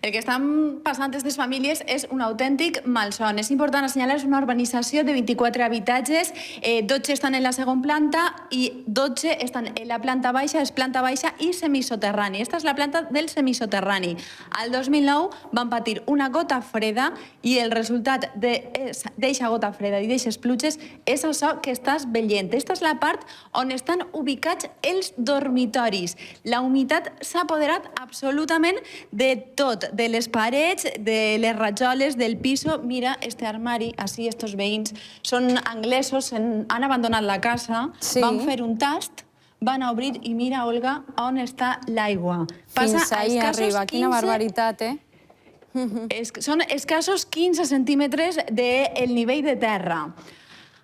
El que estan passant aquestes famílies és un autèntic malson. És important assenyalar, és una urbanització de 24 habitatges, 12 estan en la segona planta i 12 estan en la planta baixa, és planta baixa i semisoterrani. Esta és la planta del semisoterrani. Al 2009 van patir una gota freda i el resultat d'eixa gota freda i d'eixes pluges és això que estàs veient. Esta és la part on estan ubicats els dormitoris. La humitat s'ha apoderat absolutament de tot, de les parets, de les rajoles, del piso. Mira, este armari, així, estos veïns són anglesos, han abandonat la casa, van fer un tast, van a obrir i mira, Olga, on està l'aigua. Fins ahí arriba, quina barbaritat, eh? Són escassos 15 centímetres del nivell de terra.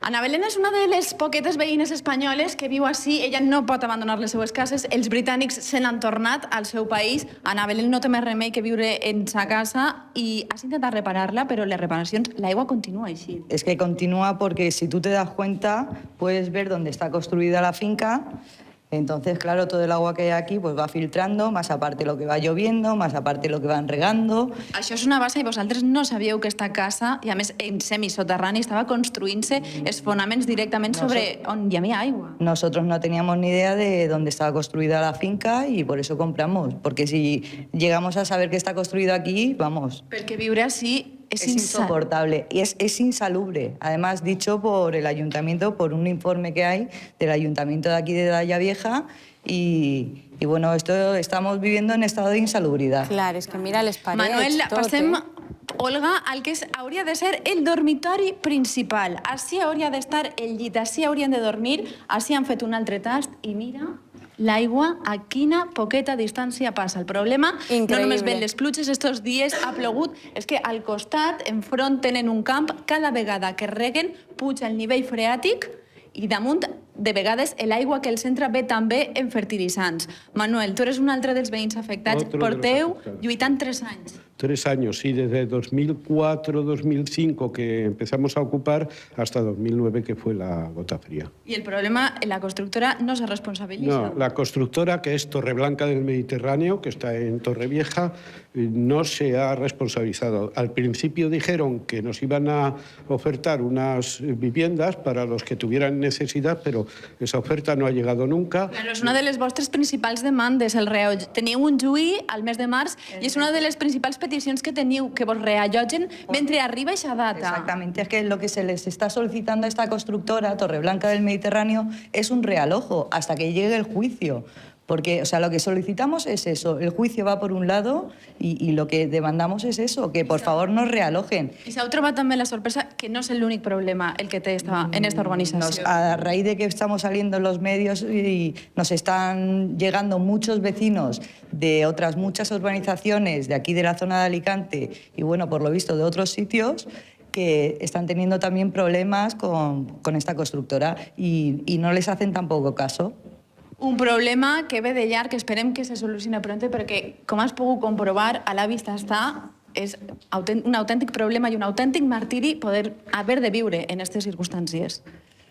Ana Belén és una de les poquetes veïnes espanyoles que viu així. Ella no pot abandonar les seues cases. Els britànics se n'han tornat al seu país. Ana Belén no té més remei que viure en sa casa i has intentat reparar-la, però les reparacions, l'aigua continua així. Es que continúa porque si tú te das cuenta, puedes ver dónde está construida la finca. Entonces, claro, todo el agua que hay aquí pues va filtrando, más aparte lo que va lloviendo, más aparte lo que van regando. Això és una base i vosaltres no sabíeu que esta casa, i a més en semisoterrani, estava construint-se els fonaments directament sobre on hi havia aigua. Nosotros no teníamos ni idea de dónde estaba construida la finca y por eso compramos. Porque si llegamos a saber que está construido aquí, vamos... Perquè viure així es insoportable y es insalubre. Además, dicho por el ayuntamiento, por un informe que hay del ayuntamiento de aquí de Daya Vieja, y bueno, esto estamos viviendo en estado de insalubridad. Clar, és que mira les parets, Manuel, tot, passem, Olga, al que hauria de ser el dormitori principal. Així hauria d'estar el llit, així haurien de dormir, així han fet un altre tast i mira... L'aigua a quina poqueta distància passa. El problema no només ven les pluges, estos dies ha plogut, és que al costat, enfront, tenen un camp, cada vegada que reguen puja el nivell freàtic i damunt, de vegades, l'aigua que els entra ve també en fertilitzants. Manuel, tu eres un altre dels veïns afectats. Porteu lluitant 3 anys. 3 años, sí, desde 2004-2005 que empezamos a ocupar hasta 2009 que fue la gota fría. Y el problema, la constructora no se responsabiliza. No, la constructora, que es Torreblanca del Mediterráneo, que está en Torrevieja, no se ha responsabilizado. Al principio dijeron que nos iban a ofertar unas viviendas para los que tuvieran necesidad, però esa oferta no ha llegado nunca. Claro, és una de les vostres principals demandes, el reallotge. Teniu un juí al mes de març i és una de les principals peticions que teniu, que vos reallotgen mentre arriba aquesta data. Exactamente, es que lo que se les está solicitando a esta constructora, Torreblanca del Mediterráneo, es un realojo hasta que llegue el juicio. Porque, o sea, lo que solicitamos es eso, el juicio va por un lado y lo que demandamos es eso, que por favor nos realojen. I s'heu trobat també la sorpresa que no és l'únic problema el que té en esta organizació. A raíz de que estamos saliendo en los medios y nos están llegando muchos vecinos de otras muchas urbanizaciones de aquí de la zona de Alicante y, bueno, por lo visto de otros sitios, que están teniendo también problemas con esta constructora y no les hacen tampoco caso. Un problema que ve de llarg, que esperem que se solucioni pronto, perquè, com has pogut comprovar, a la vista està, és un autèntic problema i un autèntic martiri poder haver de viure en aquestes circumstàncies.